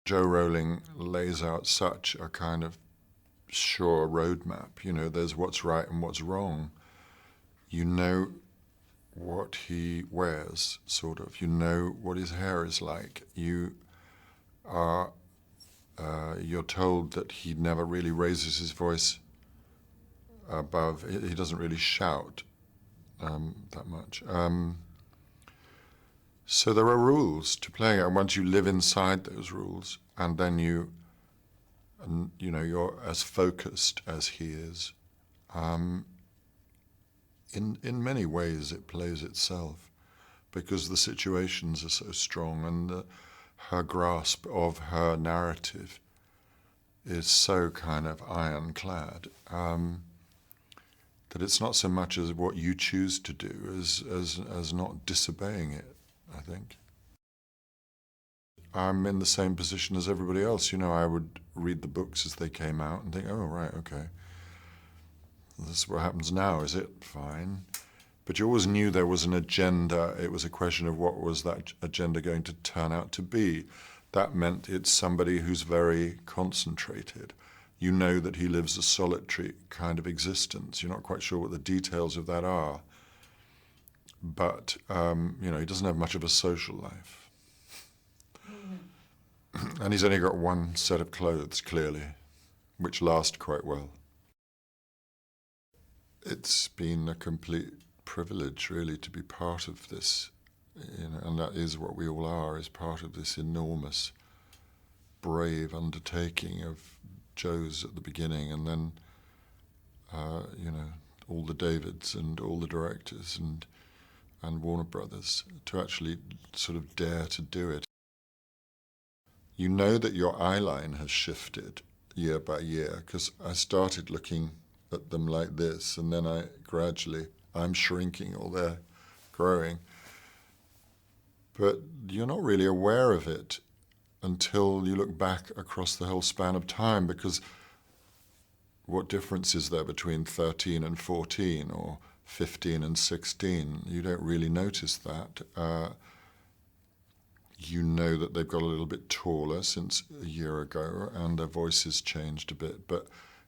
Joe Rowling lays out such a kind of sure roadmap. You know, there's what's right and what's wrong. You know what he wears, sort of. You know what his hair is like. You are, you're told that he never really raises his voice above. He doesn't really shout that much. So there are rules to playing it, and once you live inside those rules, and then you know, you're as focused as he is. In many ways, it plays itself, because the situations are so strong, and her grasp of her narrative is so kind of ironclad that it's not so much as what you choose to do as not disobeying it, I think. I'm in the same position as everybody else. You know, I would read the books as they came out and think, oh, right, okay. This is what happens now, is it? Fine. But you always knew there was an agenda. It was a question of what was that agenda going to turn out to be. That meant it's somebody who's very concentrated. You know that he lives a solitary kind of existence. You're not quite sure what the details of that are. But, you know, he doesn't have much of a social life. And he's only got one set of clothes, clearly, which last quite well. It's been a complete privilege, really, to be part of this, you know, and that is what we all are, is part of this enormous, brave undertaking of Joe's at the beginning, and then, you know, all the Davids and all the directors and Warner Brothers, to actually sort of dare to do it. You know that your eye line has shifted year by year, because I started looking at them like this, and then I'm shrinking or they're growing. But you're not really aware of it until you look back across the whole span of time, because what difference is there between 13 and 14 or 15 and 16? You don't really notice that. You know that they've got a little bit taller since a year ago, and their voices changed a bit, but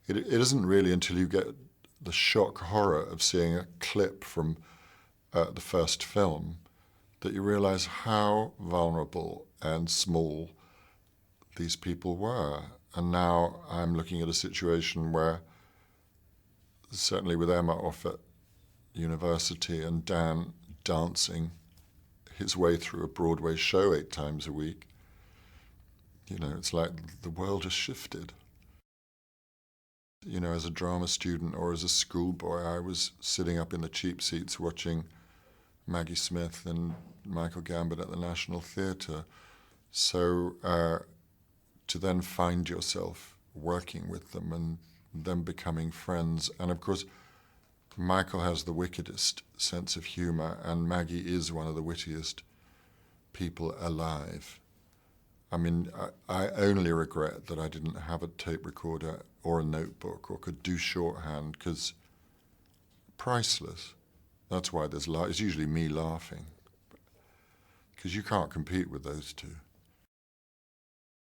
it isn't really until you get the shock horror of seeing a clip from the first film that you realize how vulnerable and small these people were. And now I'm looking at a situation where, certainly with Emma off at university and Dan dancing his way through a Broadway show 8 times a week, you know, it's like the world has shifted. You know, as a drama student or as a schoolboy, I was sitting up in the cheap seats watching Maggie Smith and Michael Gambon at the National Theatre. So to then find yourself working with them and them becoming friends, and of course, Michael has the wickedest sense of humour, and Maggie is one of the wittiest people alive. I mean, I only regret that I didn't have a tape recorder or a notebook or could do shorthand, because priceless. That's why it's usually me laughing, because you can't compete with those two.